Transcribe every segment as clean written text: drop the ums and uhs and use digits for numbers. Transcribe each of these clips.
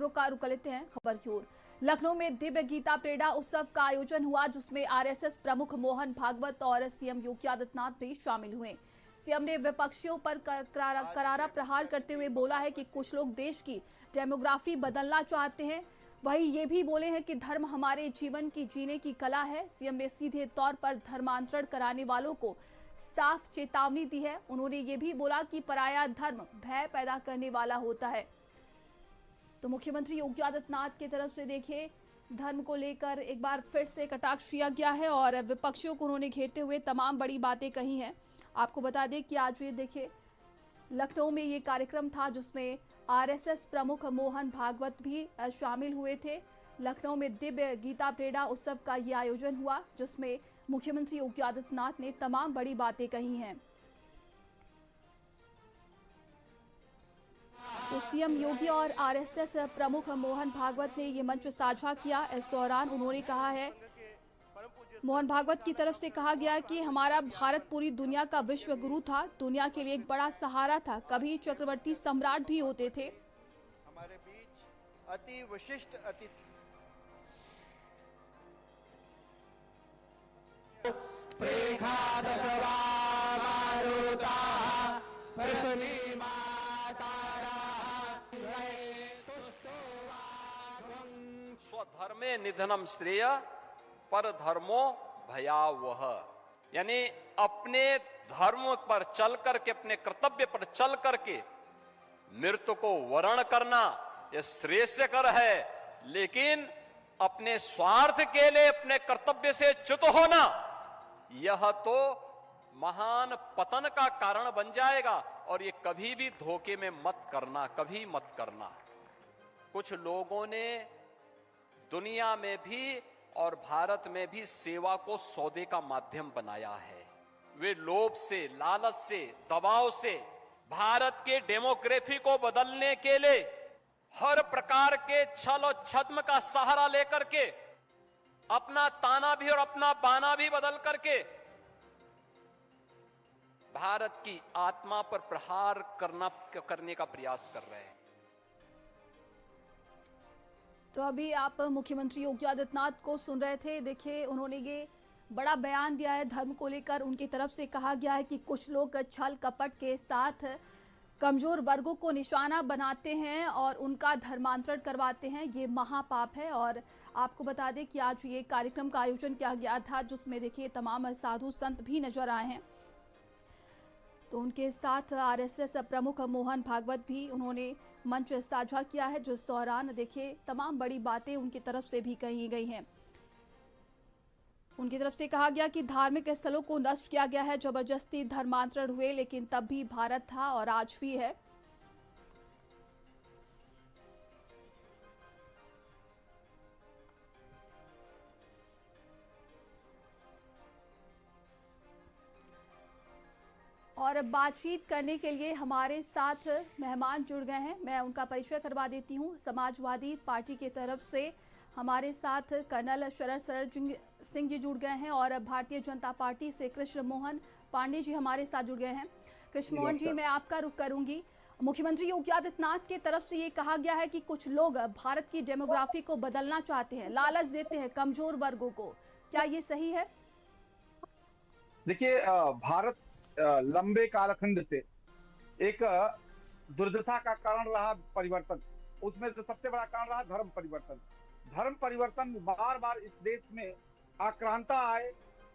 रुक लेते हैं खबर की ओर। लखनऊ में दिव्य गीता प्रेरणा उत्सव का आयोजन हुआ, जिसमें आरएसएस प्रमुख मोहन भागवत और सीएम योगी आदित्यनाथ भी शामिल हुए। सीएम ने विपक्षियों पर करारा प्रहार करते हुए बोला है कि कुछ लोग देश की डेमोग्राफी बदलना चाहते हैं। वहीं ये भी बोले हैं कि धर्म हमारे जीवन की जीने की कला है। सीएम ने सीधे तौर पर धर्मांतरण कराने वालों को साफ चेतावनी दी है। उन्होंने ये भी बोला कि पराया धर्म भय पैदा करने वाला होता है। तो मुख्यमंत्री योगी आदित्यनाथ की तरफ से देखिए धर्म को लेकर एक बार फिर से कटाक्ष किया गया है और विपक्षियों को उन्होंने घेरते हुए तमाम बड़ी बातें कही हैं। आपको बता दें कि आज ये देखिए लखनऊ में ये कार्यक्रम था, जिसमें आरएसएस प्रमुख मोहन भागवत भी शामिल हुए थे। लखनऊ में दिव्य गीता प्रेरणा उत्सव का ये आयोजन हुआ, जिसमें मुख्यमंत्री योगी आदित्यनाथ ने तमाम बड़ी बातें कही हैं। तो सीएम योगी और आरएसएस प्रमुख मोहन भागवत ने ये मंच साझा किया। इस दौरान उन्होंने कहा है, मोहन भागवत की तरफ से कहा गया कि हमारा भारत पूरी दुनिया का विश्व गुरु था, दुनिया के लिए एक बड़ा सहारा था, कभी चक्रवर्ती सम्राट भी होते थे। हमारे बीच अति विशिष्ट अतिथि स्वधर्मे निधनम श्रेय पर धर्मो भयावह, यानी अपने धर्म पर चल करके, अपने कर्तव्य पर चल करके मृत्यु को वर्ण करना यह श्रेयस्कर है, लेकिन अपने स्वार्थ के लिए अपने कर्तव्य से च्युत होना यह तो महान पतन का कारण बन जाएगा। और ये कभी भी धोखे में मत करना, कभी मत करना। कुछ लोगों ने दुनिया में भी और भारत में भी सेवा को सौदे का माध्यम बनाया है। वे लोभ से, लालच से, दबाव से भारत के डेमोग्राफी को बदलने के लिए हर प्रकार के छल और छद्म का सहारा लेकर के अपना ताना भी और अपना बाना भी बदल करके भारत की आत्मा पर प्रहार करने का प्रयास कर रहे हैं। तो अभी आप मुख्यमंत्री योगी आदित्यनाथ को सुन रहे थे। देखिए उन्होंने ये बड़ा बयान दिया है धर्म को लेकर। उनकी तरफ से कहा गया है कि कुछ लोग छल कपट के साथ कमजोर वर्गों को निशाना बनाते हैं और उनका धर्मांतरण करवाते हैं, ये महापाप है। और आपको बता दें कि आज ये कार्यक्रम का आयोजन किया गया था, जिसमें देखिए तमाम साधु संत भी नजर आए हैं। तो उनके साथ आरएसएस प्रमुख मोहन भागवत भी उन्होंने मंच साझा किया है, जिस दौरान देखिए तमाम बड़ी बातें उनकी तरफ से भी कही गई हैं। उनकी तरफ से कहा गया कि धार्मिक स्थलों को नष्ट किया गया है, जबरदस्ती धर्मांतरण हुए, लेकिन तब भी भारत था और आज भी है। और बातचीत करने के लिए हमारे साथ मेहमान जुड़ गए हैं। मैं उनका परिचय करवा देती हूं। समाजवादी पार्टी की तरफ से हमारे साथ कर्नल शरद सिंह जी जुड़ गए हैं और भारतीय जनता पार्टी से कृष्ण मोहन पांडे जी हमारे साथ जुड़ गए हैं। कृष्ण मोहन जी, मैं आपका रुख करूंगी। मुख्यमंत्री योगी आदित्यनाथ की तरफ से ये कहा गया है कि कुछ लोग भारत की डेमोग्राफी को बदलना चाहते हैं, लालच देते हैं कमजोर वर्गों को, क्या ये सही है? देखिए, भारत लंबे कालखंड से एक दुर्दशा का कारण रहा परिवर्तन। उसमें तो सबसे बड़ा कारण रहा धर्म परिवर्तन। धर्म परिवर्तन बार बार इस देश में आक्रांता आए,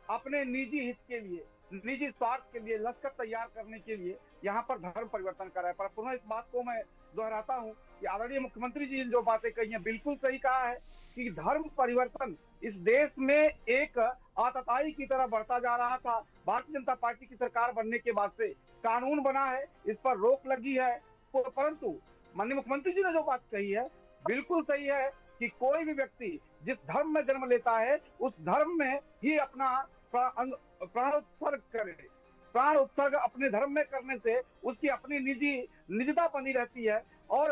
अपने निजी हित के लिए, निजी स्वार्थ के लिए लश्कर तैयार करने के लिए यहाँ पर धर्म परिवर्तन कराए। पर पुनः इस बात को मैं दोहराता हूँ कि आदरणीय मुख्यमंत्री जी ने जो बातें कही हैं बिल्कुल सही कहा है कि धर्म परिवर्तन इस देश में एक आतताई की तरह बढ़ता जा रहा था। भारतीय जनता पार्टी की सरकार बनने के बाद से कानून बना है, इस पर रोक लगी है, परंतु माननीय मुख्यमंत्री जी ने जो बात कही है बिल्कुल सही है कि कोई भी व्यक्ति जिस धर्म में जन्म लेता है उस धर्म में ही अपना प्राण उत्सर्ग करे। प्राण उत्सर्ग अपने धर्म में करने से उसकी अपनी निजता बनी रहती है। और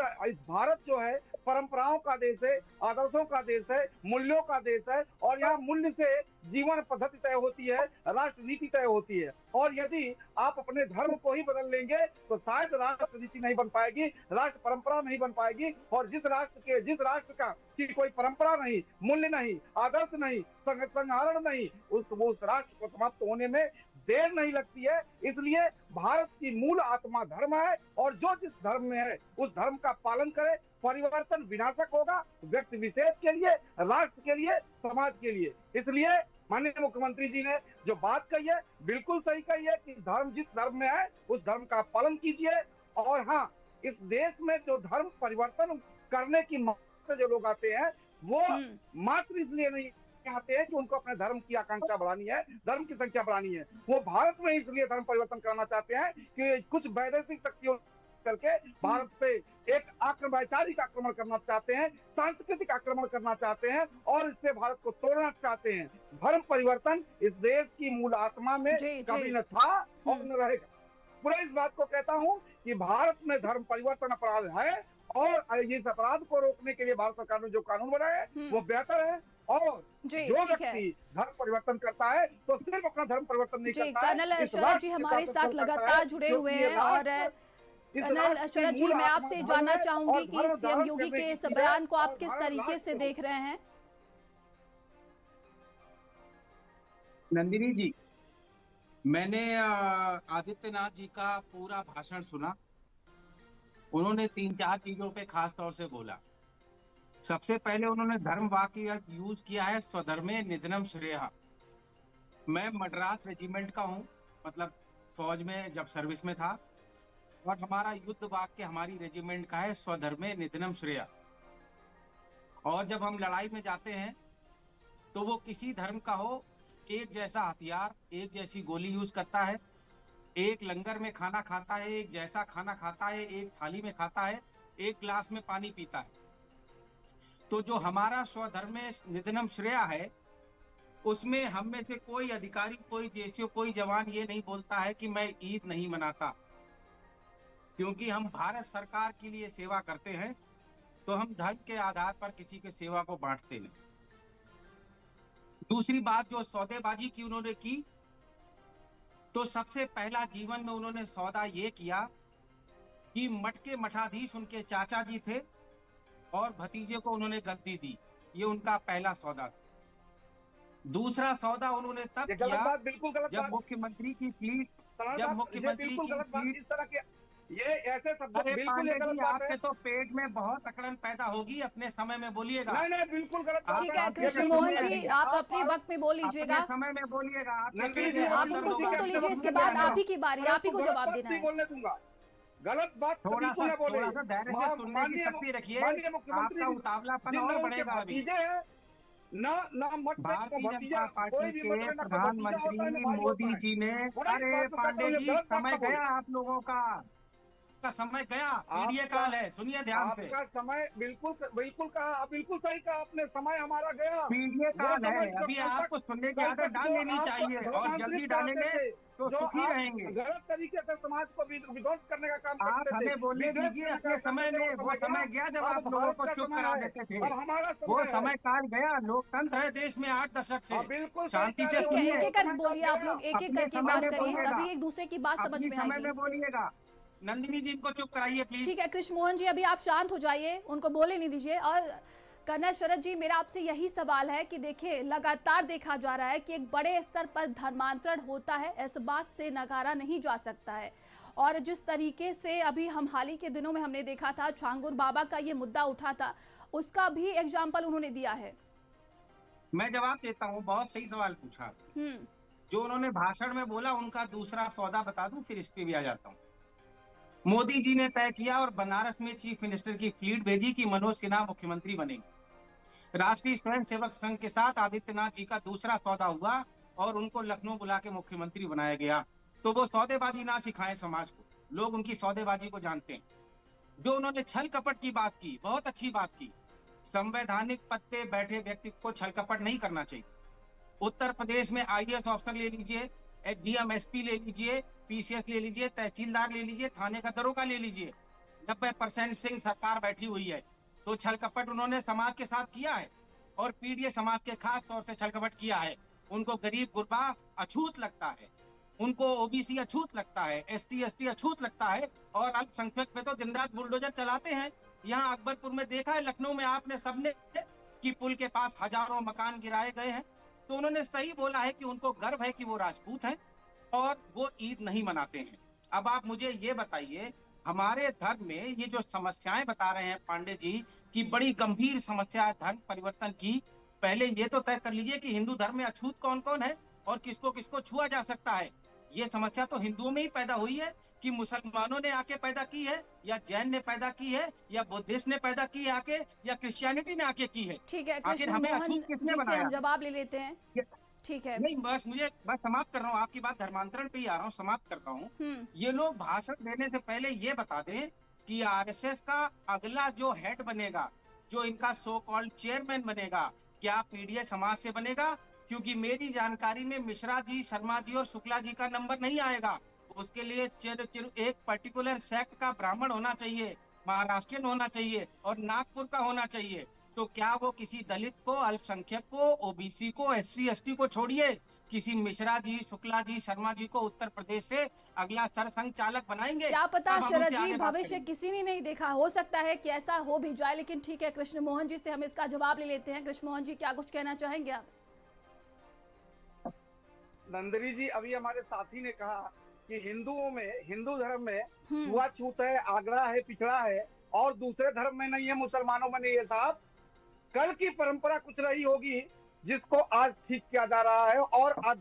भारत जो है परंपराओं का देश है, आदर्शों का देश है, मूल्यों का देश है, और यहाँ मूल्य से जीवन पद्धति तय होती है, राष्ट्रनीति तय होती है। और यदि आप अपने धर्म को ही बदल लेंगे तो शायद राष्ट्रनीति नहीं बन पाएगी, राष्ट्र परंपरा नहीं बन पाएगी। और जिस राष्ट्र का की कोई परंपरा नहीं, मूल्य नहीं, आदर्श नहीं, संहारण नहीं, उस राष्ट्र को समाप्त होने में देर नहीं लगती है। इसलिए भारत की मूल आत्मा धर्म है, और जो जिस धर्म में है उस धर्म का पालन करे। परिवर्तन विनाशक होगा, व्यक्ति विशेष के लिए, राष्ट्र के लिए, समाज के लिए। इसलिए माननीय मुख्यमंत्री जी ने जो बात कही है बिल्कुल सही कही है कि धर्म जिस धर्म में है उस धर्म का पालन कीजिए। और हाँ, इस देश में जो धर्म परिवर्तन करने की मांग से जो लोग आते हैं वो मात्र इसलिए नहीं आते हैं कि उनको अपने धर्म की आकांक्षा बढ़ानी है, धर्म की संख्या बढ़ानी है। वो भारत में इसलिए धर्म परिवर्तन करना चाहते हैं कि कुछ वैदेशिक शक्तियों करके भारत पे एक वैचारिक आक्रमण करना चाहते हैं, सांस्कृतिक आक्रमण करना चाहते हैं, और इससे भारत को तोड़ना चाहते हैं। धर्म परिवर्तन इस देश की मूल आत्मा में कभी न था और न रहेगा। पूरा इस बात को कहता हूँ कि भारत में धर्म परिवर्तन अपराध है, और इस अपराध को रोकने के लिए भारत सरकार ने जो कानून बनाया है वो बेहतर है। और जो व्यक्ति धर्म परिवर्तन करता है तो सिर्फ अपना धर्म परिवर्तन नहीं करता है। कर्नल शरद जी हमारे साथ लगातार जुड़े हुए हैं। और कर्नल शरद जी, मैं आपसे जानना चाहूंगी कि सीएम योगी के इस बयान को आप किस तरीके से देख रहे हैं? नंदिनी जी, मैंने आदित्यनाथ जी का पूरा भाषण सुना। उन्होंने 3-4 चीजों पे खास तौर से बोला। सबसे पहले उन्होंने धर्म वाक्य यूज किया है, स्वधर्मे निधनम श्रेयः। मैं मद्रास रेजिमेंट का हूँ, मतलब फौज में जब सर्विस में था, और हमारा युद्ध वाक्य हमारी रेजिमेंट का है, स्वधर्मे निधनम श्रेयः। और जब हम लड़ाई में जाते हैं तो वो किसी धर्म का हो, एक जैसा हथियार, एक जैसी गोली यूज करता है, एक लंगर में खाना खाता है, एक जैसा खाना खाता है, एक थाली में खाता है, एक गिलास में पानी पीता है। तो जो हमारा स्वधर्मे निधनम श्रेयः है, उसमें हम में से कोई अधिकारी, कोई जेसीओ, कोई जवान ये नहीं बोलता है कि मैं ईद नहीं मनाता, क्योंकि हम भारत सरकार के लिए सेवा करते हैं। तो हम धर्म के आधार पर किसी के सेवा को बांटते नहीं। दूसरी बात, जो सौदेबाजी की उन्होंने की, तो सबसे पहला जीवन में उन्होंने सौदा ये किया कि मठ के मठाधीश उनके चाचा जी थे और भतीजे को उन्होंने गद्दी दी। ये उनका पहला सौदा था। दूसरा सौदा उन्होंने तब किया जब मुख्यमंत्री की सीट, इस तरह के ये ऐसे शब्द बिल्कुल गलत बात है। आपके तो पेट में बहुत अकड़न पैदा होगी, अपने समय में बोलिएगा। नहीं, बिल्कुल गलत बात है। ठीक है कृष्ण मोहन जी, आप अपने वक्त में बोल लीजिएगा, समय में बोलिएगा। आप उनको सुन तो लीजिए, इसके बाद आप ही की बारी, आप ही को जवाब देना है। बोलने दूंगा, गलत बात थोड़ा सा धैर्य से सुनने की शक्ति रखिए, आपका उतावलापन और बढ़ेगा। अभी ना मत भारतीय जनता पार्टी के प्रधानमंत्री मोदी जी ने, अरे पांडे जी, समय गया आप लोगों का समय गया, मीडिया काल है, सुनिए ध्यान से। आपका समय बिल्कुल कहा, बिल्कुल सही कहा आपने, समय हमारा गया, मीडिया काल है। अभी आपको सुनने की आदत डाल लेनी चाहिए, और जल्दी डालेंगे तो सुखी रहेंगे। गलत तरीके से समाज को विध्वंस करने का काम आप हमें बोलने दीजिए अपने समय में। वो समय गया जब आप लोगों को चुप करा देते थे। वो समय काल गया। लोकतंत्र है देश में 8 दशक से, बिल्कुल शांति से एक एक कर बोलिए आप लोग, एक एक करके बात करिए, तभी एक दूसरे की बात समझ में आएगी। बोलिएगा। नंदिनी जी, इनको चुप कराइए प्लीज। ठीक है कृष्ण मोहन जी, अभी आप शांत हो जाइए, उनको बोले नहीं दीजिए। और कर्नल शरद जी, मेरा आपसे यही सवाल है कि देखिए, लगातार देखा जा रहा है कि एक बड़े स्तर पर धर्मांतरण होता है, इस बात से नकारा नहीं जा सकता है। और जिस तरीके से अभी हम हाल ही के दिनों में हमने देखा था, छांगुर बाबा का ये मुद्दा उठा था, उसका भी एग्जाम्पल उन्होंने दिया है। मैं जवाब देता हूँ, बहुत सही सवाल पूछा। जो उन्होंने भाषण में बोला, उनका दूसरा सौदा बता दूं, फिर इस पे भी आ जाता हूँ। मोदी जी ने तय किया और बनारस में चीफ मिनिस्टर की फ्लीट भेजी कि मनोज सिन्हा मुख्यमंत्री बनेंगे। राष्ट्रीय स्वयंसेवक संघ के साथ आदित्यनाथ जी का दूसरा सौदा हुआ और उनको लखनऊ बुला के मुख्यमंत्री बनाया गया। तो वो सौदेबाजी ना सिखाएं समाज को, लोग उनकी सौदेबाजी को जानते हैं। जो उन्होंने छल कपट की बात की, बहुत अच्छी बात की। संवैधानिक पद पे बैठे व्यक्ति को छल कपट नहीं करना चाहिए। उत्तर प्रदेश में IAS ऑफिसर ले लीजिए, DM SP ले लीजिए, PCS ले लीजिए, तहसीलदार ले लीजिए, थाने का दरोगा ले लीजिए, 90% सिंह सरकार बैठी हुई है। तो छल कपट उन्होंने समाज के साथ किया है और पीडीए समाज के खास तौर से छल कपट किया है। उनको गरीब गुरबा अछूत लगता है, उनको ओबीसी अछूत लगता है, एसटी एसटी अछूत लगता है और अल्पसंख्यक पे तो दिन रात बुलडोजर चलाते हैं। यहाँ अकबरपुर में देखा है, लखनऊ में आपने सबने कि पुल के पास हजारों मकान गिराए गए हैं। तो उन्होंने सही बोला है कि उनको गर्व है कि वो राजपूत हैं और वो ईद नहीं मनाते हैं। अब आप मुझे ये बताइए, हमारे धर्म में ये जो समस्याएं बता रहे हैं पांडे जी की बड़ी गंभीर समस्या है धर्म परिवर्तन की, पहले ये तो तय कर लीजिए कि हिंदू धर्म में अछूत कौन कौन है और किसको किसको छुआ जा सकता है। ये समस्या तो हिंदुओं में ही पैदा हुई है कि मुसलमानों ने आके पैदा की है, या जैन ने पैदा की है, या बुद्धिस्ट ने पैदा की है आके, या क्रिश्चियनिटी ने आके की है। ठीक है आखिर कृष्ण हमें मोहन अछूत किसने जी से बनाया? हम जवाब ले लेते हैं। ठीक है। नहीं, बस समाप्त कर रहा हूँ, आपकी बात धर्मांतरण पे ही आ रहा हूँ, समाप्त करता हूँ। ये लोग भाषण देने से पहले ये बता दें कि आरएसएस का अगला जो हेड बनेगा, जो इनका सो कॉल्ड चेयरमैन बनेगा, क्या पीडीए समाज से बनेगा? क्योंकि मेरी जानकारी में मिश्रा जी, शर्मा जी और शुक्ला जी का नंबर नहीं आएगा। उसके लिए एक पर्टिकुलर सेक्ट का ब्राह्मण होना चाहिए, महाराष्ट्रियन होना चाहिए और नागपुर का होना चाहिए। तो क्या वो किसी दलित को, अल्पसंख्यक को, ओबीसी को, एससी एसटी को छोड़िए, किसी मिश्रा जी, शुक्ला जी, शर्मा जी को उत्तर प्रदेश से अगला सरसंघ चालक बनाएंगे? क्या पता अब हम शरद उनसे जी, आगे बात भविष्य करेंगे। किसी ने नहीं देखा, हो सकता है कि ऐसा हो भी जाए। लेकिन ठीक है, कृष्ण मोहन जी से हम इसका जवाब ले लेते हैं। कृष्ण मोहन जी, क्या कुछ कहना चाहेंगे आप? नंदनी जी, अभी हमारे साथी ने कहा कि हिंदुओं में, हिंदू धर्म में हम्म। छुआछूत है, आगड़ा है, पिछड़ा है, और दूसरे धर्म में नहीं है, मुसलमानों में नहीं है। साहब, कल की परंपरा कुछ रही होगी जिसको आज ठीक किया जा रहा है। और आज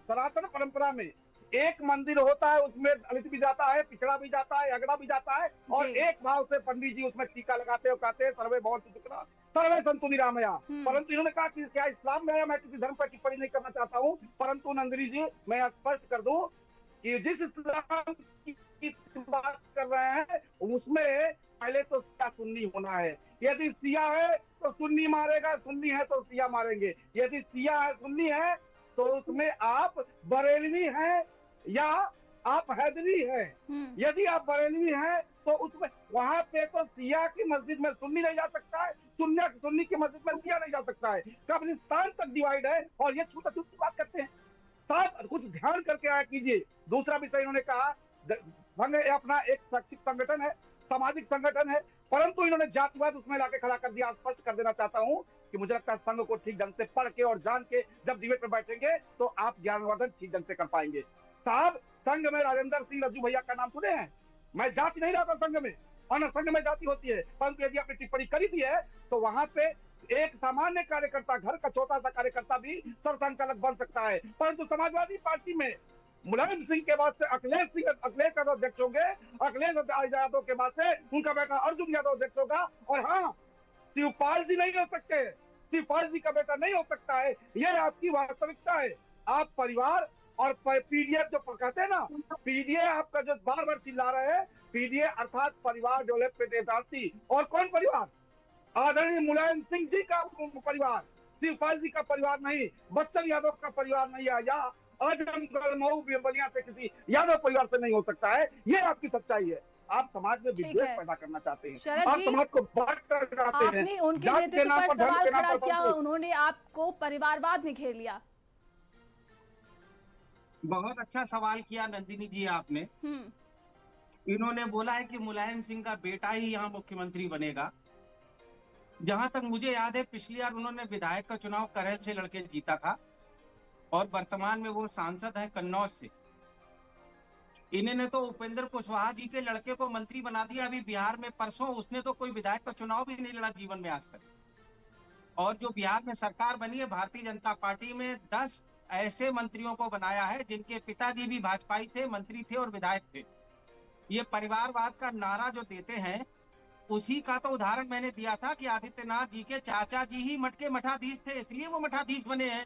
सनातन परंपरा में एक मंदिर होता है, उसमें दलित भी जाता है, पिछड़ा भी जाता है, अगड़ा भी जाता है, और जी। एक भाव से पंडित जी उसमें टीका लगाते हो, कहते हैं सर्वे भवन्तु सुखिनः सर्वे सन्तु निरामया। परंतु इन्होंने कहा कि क्या इस्लाम में है? मैं किसी धर्म पर टिप्पणी नहीं करना चाहता हूँ, परंतु नंदनी जी, मैं स्पष्ट कर दूं कि जिस इस्लाम की बात कर रहे हैं उसमें पहले तो शिया सुन्नी होना है। यदि शिया है तो सुन्नी मारेगा, सुन्नी है तो शिया मारेंगे। यदि शिया है, सुन्नी है, तो उसमें आप बरेलवी हैं या आप हैदरी हैं। यदि आप बरेलवी हैं तो उसमें वहां पे तो शिया की मस्जिद में सुन्नी नहीं जा सकता है, सुन्नी की मस्जिद में शिया नहीं जा सकता है। कब्रिस्तान तक डिवाइड है और ये छूत-अछूत की बात करते हैं। साहब, कुछ ध्यान करके आया कीजिए। दूसरा विषय इन्होंने कहा, संघ अपना एक शैक्षिक संगठन है, सामाजिक संगठन है, परंतु इन्होंने जातिवाद उसमें लाके खड़ा कर दिया। स्पष्ट कर देना चाहता हूं कि मुझे लगता है संघ को ठीक ढंग से पढ़ के और जान के जब डिबेट में बैठेंगे तो आप ज्ञानवर्धन ठीक ढंग से कर पाएंगे। साहब, संघ में राजेंद्र सिंह रज्जू भैया का नाम सुने हैं? मैं जाति नहीं लाता संघ में, और न संघ में जाति होती है, परंतु यदि आपने टिप्पणी करी थी है तो वहां पे एक सामान्य कार्यकर्ता, घर का छोटा सा कार्यकर्ता भी सरसंघचालक बन सकता है। परंतु समाजवादी पार्टी में मुलायम सिंह के बाद से अखिलेश यादव अध्यक्ष होंगे, अखिलेश यादव के बाद से उनका बेटा अर्जुन यादव अध्यक्ष होगा। और हाँ, शिवपाल जी नहीं हो सकते, शिवपाल जी का बेटा नहीं हो सकता है। यह आपकी वास्तविकता है। आप परिवार और पीडीएफ जो कहते हैं ना, पीडीए आपका जो बार बार चिल्ला रहे हैं, पीडीए अर्थात परिवार डेवलपमेंट एजेंसी। और कौन परिवार? आदरणीय मुलायम सिंह जी का परिवार, शिवपाल जी का परिवार नहीं, बच्चन यादव का परिवार नहीं है, या आजमगढ़ मऊ बलिया से किसी यादव परिवार से नहीं हो सकता है। ये आपकी सच्चाई है। आप समाज में विद्वेष पैदा करना चाहते हैं, शरद आप जी, समाज को बांटना चाहते हैं। आपने उनके जात के नेतृत्व नाम पर पर, धर्म सवाल के नाम खड़ा पर किया, संतोष। उन्होंने आपको परिवारवाद में घेर लिया। बहुत अच्छा सवाल किया नंदिनी जी आपने। इन्होंने बोला है कि मुलायम सिंह का बेटा ही यहाँ मुख्यमंत्री बनेगा। जहां तक मुझे याद है, पिछली बार उन्होंने विधायक का चुनाव करेल से लड़के जीता था और वर्तमान में वो सांसद है कन्नौज से। इन्होंने तो उपेंद्र कुशवाहा जी के लड़के को मंत्री बना दिया अभी बिहार में परसों। उसने तो कोई विधायक का चुनाव भी नहीं लड़ा जीवन में आज तक। और जो बिहार में सरकार बनी है भारतीय जनता पार्टी में, 10 ऐसे मंत्रियों को बनाया है जिनके पिताजी भी भाजपाई थे, मंत्री थे और विधायक थे। ये परिवारवाद का नारा जो देते हैं, उसी का तो उदाहरण मैंने दिया था कि आदित्यनाथ जी के चाचा जी ही मठ के मठाधीश थे, इसलिए वो मठाधीश बने हैं।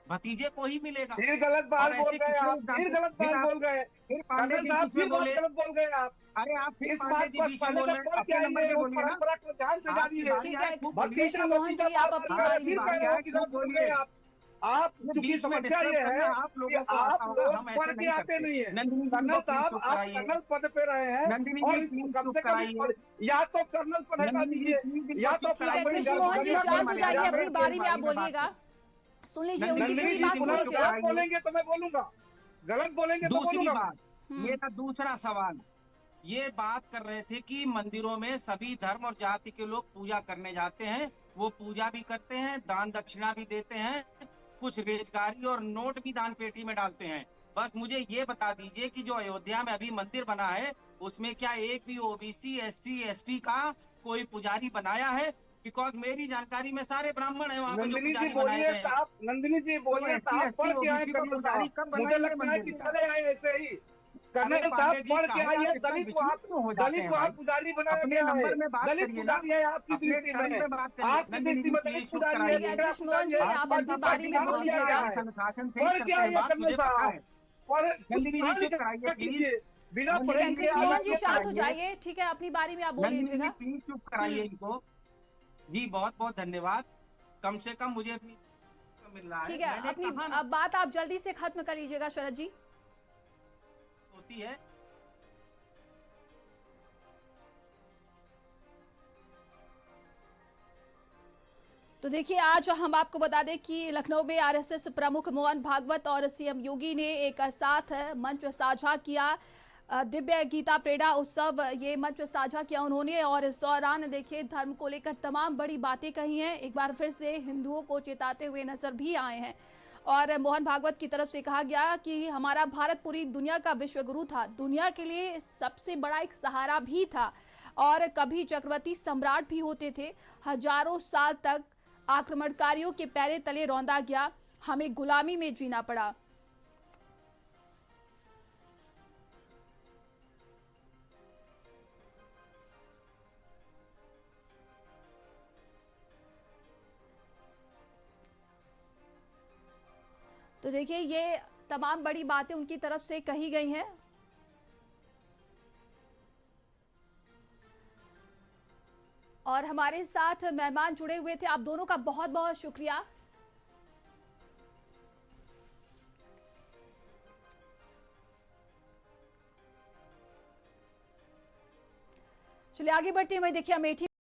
भतीजे को ही मिलेगा। फिर गलत बात बोल गए आप, फिर गलत बात बोल गए। फिर पांडे जी बीच में बोले। गलत बोल गए आप। अरे आप फिर इस पांडे बात जी पर बीच में पहले बोल तक रहे, पढ़ के अपने नंबर आइए, पे उस बोलिए ना। परंपरा को ध्यान से आपकी जानिए। बारी आए, खूब बोलिए। कृष्ण मोहन जी, आप अपनी बारी फिर में कह रहे हो कि गलत बोल गए आप। आप ये चूंकि बीच में समस्या डिस्टर्ब ये करना है आप कि लोगों को आप आता होगा, लोग हम पढ़ ऐसे के नहीं आते करते। नहीं है। नंदिनी जी कर्नल को प्लीज साहब, चुप आप कराइए। कर्नल पद पे रहे हैं नंदिनी और जी प्लीज कम चुप से कम कराइए। या तो कर्नल पद हटा नंदिनी जी दीजिए, प्लीज या इनको तो चुप फिर ठीक है, कराइए। अपनी कृष्ण मोहन जी गंगा शांत हो में जाइए, अपनी तेज बारी में आप में बात बोलिएगा। करें। सुन लीजिए, उनकी नंदिनी पूरी नंदिनी जी जी बात सुन पुनः पुनः चुप लीजिए आप। गलत कराइए। बोलेंगे तो मैं बोलूंगा, गलत बोलेंगे तो दूसरी बोलूंगा मैं। बात, मेरा दूसरा सवाल, ये बात कर रहे थे कि मंदिरों में सभी धर्म और जाति के लोग पूजा करने जाते हैं, वो पूजा भी करते हैं, दान दक्षिणा भी देते हैं, कुछ रेजगारी और नोट भी दान पेटी में डालते हैं। बस मुझे ये बता दीजिए कि जो अयोध्या में अभी मंदिर बना है, उसमें क्या एक भी ओबीसी, एससी, एसटी का कोई पुजारी बनाया है? बिकॉज मेरी जानकारी में सारे ब्राह्मण हैं वहां पे जो नंदिनी जी पुजारी बनाए बोलिए गए हैं। साहब, नंदिनी जी तो बोलिए एससी, साहब, एसटी, पढ़ के आए ओबीसी को कर्नल पुजारी साहब। कब मुझे बनाएंगे लगता है मंदिर कि का? चले आए ऐसे ही। अरे कर्नल पांडे साहब जी, पढ़ के काहे आइए, आप इतना विचलित क्यों हो जाते दलित हैं को भाई? आप पुजारी बनाया अपने गया है। नंबर में बात दलित करिए ना, पुजारी है आपकी अपने दृष्टि टर्म में, में बात करिए। आपकी नंदिनी दृष्टि जी में प्लीज दलित चुप पुजारी है, ठीक है, कराइए। मेरा कृष्ण मोहन पुजारी जी है, आप भारतीय अपनी जनता पढ़ बारी पार्टी में का बोल लिखा क्या लीजिएगा। गया इस है? अनुशासन से ही पढ़ के करते हैं आइए बात, कर्नल मुझे पता साहब, है। पढ़ कुछ नंदिनी जी पढ़ा चुप लिखा कराइए प्लीज। कीजिए, बिना ठीक पढ़े है, नंदिनी जी लिखे कृष्ण आप प्लीज मोहन बात जी चुप मत शांत हो करिए। कराइए। जाइए। ठीक है, अपनी बारी में आप बोल नंदिनी जी लीजिएगा। प्लीज चुप कराइए इनको। जी बहुत बहुत धन्यवाद। कम से कम मुझे अपनी मिल रहा है। ठीक है, मैंने अपनी कहा ना, अब बात आप जल्दी से खत्म कर लीजिएगा शरद जी। होती है। तो देखिए, आज हम आपको बता दें कि लखनऊ में आरएसएस प्रमुख मोहन भागवत और सीएम योगी ने एक साथ मंच साझा किया। दिव्य गीता प्रेरणा उत्सव, ये मंच साझा किया उन्होंने, और इस दौरान देखिए धर्म को लेकर तमाम बड़ी बातें कही हैं। एक बार फिर से हिंदुओं को चेताते हुए नजर भी आए हैं। और मोहन भागवत की तरफ से कहा गया कि हमारा भारत पूरी दुनिया का विश्व गुरु था, दुनिया के लिए सबसे बड़ा एक सहारा भी था, और कभी चक्रवर्ती सम्राट भी होते थे। हजारों साल तक आक्रमणकारियों के पैरे तले रौंदा गया, हमें गुलामी में जीना पड़ा। तो देखिए, ये तमाम बड़ी बातें उनकी तरफ से कही गई हैं। और हमारे साथ मेहमान जुड़े हुए थे, आप दोनों का बहुत बहुत शुक्रिया। चलिए आगे बढ़ते हैं। वही देखिए, अमेठी